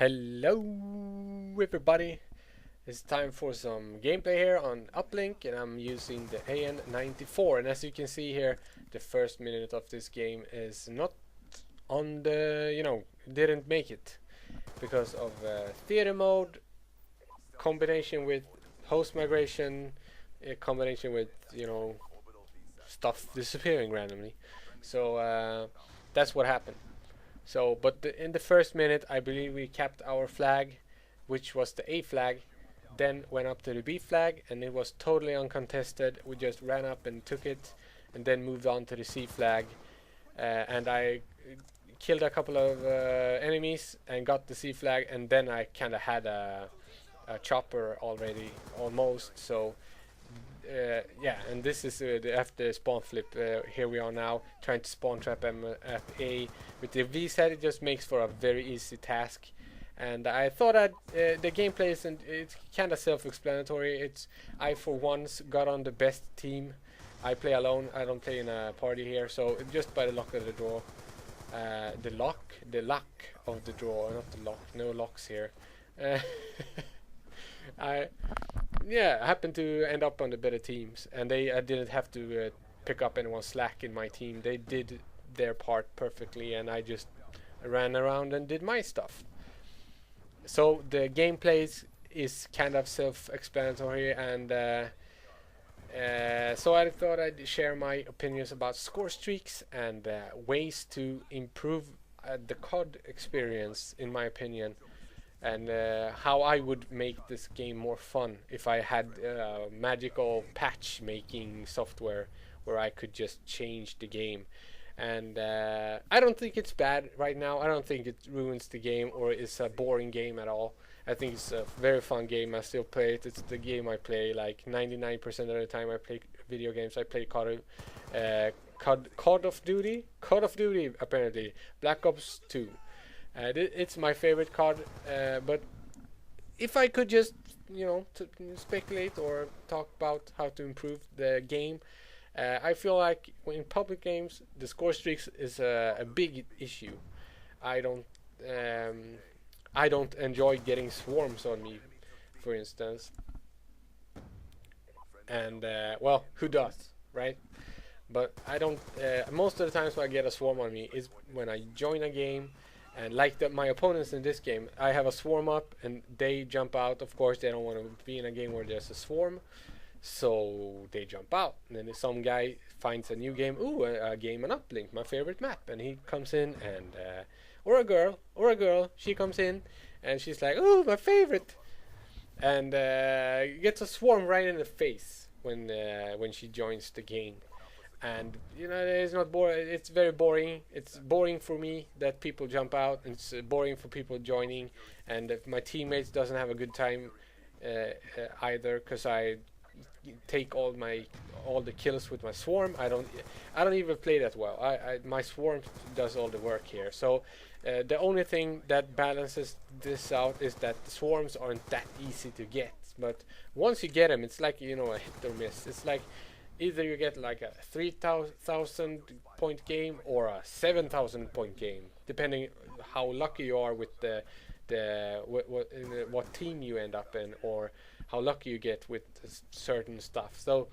Hello everybody, it's time for some gameplay here on Uplink and I'm using the AN94, and as you can see here the first minute of this game is not on the, didn't make it because of theater mode, combination with host migration, combination with, stuff disappearing randomly. So that's what happened. So, but in the first minute, I believe we kept our flag, which was the A flag, then went up to the B flag, and it was totally uncontested. We just ran up and took it, and then moved on to the C flag. And I killed a couple of enemies and got the C flag, and then I kind of had a chopper already, almost. So yeah, and this is after the spawn flip. Here we are now trying to spawn trap them at A. With the V set, it just makes for a very easy task. And I thought that the gameplay isn't, it's kind of self-explanatory. It's I for once got on the best team. I play alone. I don't play in a party here. So just by the luck of the draw, the luck of the draw, not the lock. No locks here. I happened to end up on the better teams, and I didn't have to pick up anyone's slack in my team. They did their part perfectly, and I just ran around and did my stuff. So the gameplay is kind of self-explanatory, and so I thought I'd share my opinions about score streaks and ways to improve the COD experience, in my opinion. And how I would make this game more fun if I had magical patch making software where I could just change the game. And I don't think it's bad right now. I don't think it ruins the game or is a boring game at all. I think it's a very fun game. I still play it. It's the game I play like 99% of the time I play video games. I play Call of Duty apparently, Black Ops 2. It's my favorite card, but if I could just, speculate or talk about how to improve the game, I feel like in public games the score streaks is a big issue. I don't, I don't enjoy getting swarms on me, for instance, and well, who does, right? But I don't. Most of the times when I get a swarm on me is when I join a game. And like my opponents in this game, I have a swarm up and they jump out. Of course, they don't want to be in a game where there's a swarm, so they jump out. And then some guy finds a new game. Ooh, a game on Uplink, my favorite map, and he comes in, and or a girl, she comes in, and she's like, ooh, my favorite, and gets a swarm right in the face when she joins the game. And it's not boring. It's very boring. It's boring for me that people jump out. And it's boring for people joining, and if my teammates doesn't have a good time either, because I take all the kills with my swarm. I don't even play that well. My swarm does all the work here. So the only thing that balances this out is that the swarms aren't that easy to get. But once you get them, it's like a hit or miss. It's like either you get like a 3,000 point game or a 7,000 point game, depending how lucky you are with what team you end up in, or how lucky you get with certain stuff. So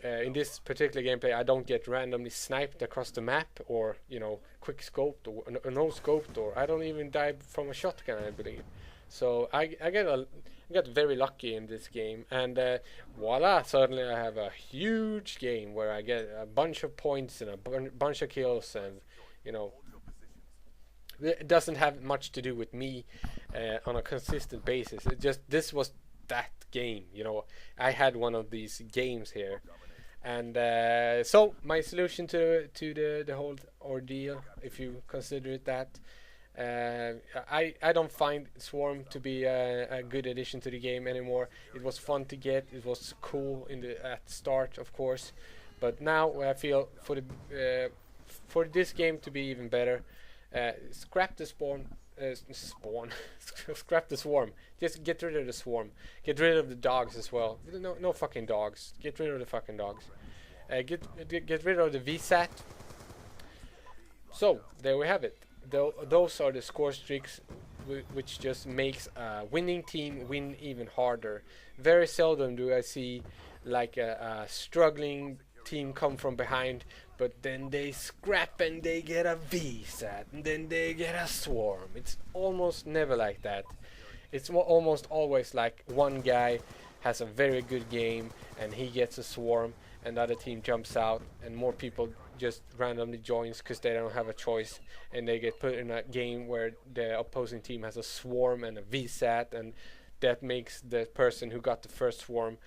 in this particular gameplay, I don't get randomly sniped across the map, or quick scoped, or no scoped, or I don't even die from a shotgun, I believe. So I got very lucky in this game, and voila, suddenly I have a huge game where I get a bunch of points and a bunch of kills, and it doesn't have much to do with me on a consistent basis. It just, this was that game, I had one of these games here. And so my solution to the whole ordeal, if you consider it that, I don't find Swarm to be a good addition to the game anymore. It was fun to get. It was cool at the start, of course, but now I feel for this game to be even better, scrap the spawn. Scrap the swarm. Just get rid of the swarm. Get rid of the dogs as well. No fucking dogs. Get rid of the fucking dogs. Get rid of the VSAT. So there we have it. Those are the score streaks which just makes a winning team win even harder. Very seldom do I see like a struggling team come from behind, but then they scrap and they get a VSAT, and then they get a swarm. It's almost never like that. It's almost always like one guy has a very good game and he gets a swarm, and the other team jumps out, and more people just randomly joins because they don't have a choice, and they get put in a game where the opposing team has a swarm and a VSAT, and that makes the person who got the first swarm,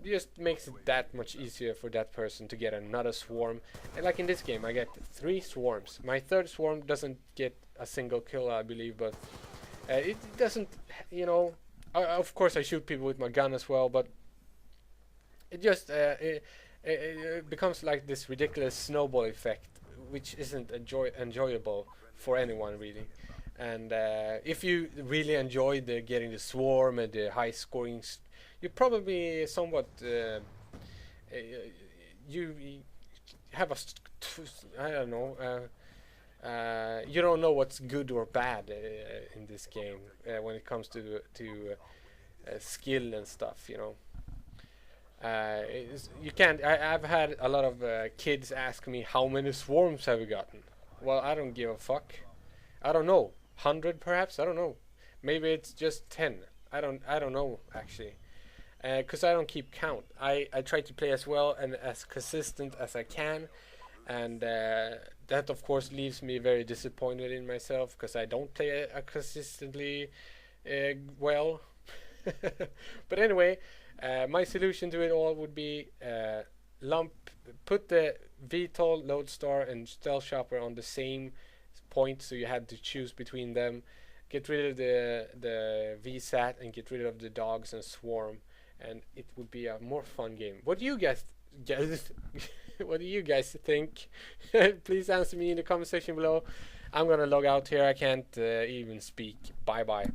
just makes it that much easier for that person to get another swarm. And like in this game, I get 3 swarms. My third swarm doesn't get a single kill, I believe, but it doesn't, you know, of course I shoot people with my gun as well, but it just it becomes like this ridiculous snowball effect, which isn't enjoyable for anyone really. And if you really enjoy the getting the swarm and the high scoring, you probably somewhat you have I don't know. You don't know what's good or bad in this game when it comes to skill and stuff, you know. You can't. I've had a lot of kids ask me, how many swarms have you gotten? Well, I don't give a fuck. I don't know. 100 perhaps? I don't know. Maybe it's just 10. I don't know actually. Because I don't keep count. I try to play as well and as consistent as I can, and that of course leaves me very disappointed in myself because I don't play consistently well. But anyway, my solution to it all would be put the VTOL, Lodestar, and Stealth Chopper on the same point, so you had to choose between them. Get rid of the VSAT and get rid of the dogs and swarm, and it would be a more fun game. What do you guys what do you guys think? Please answer me in the comment section below. I'm gonna log out here. I can't even speak. Bye bye.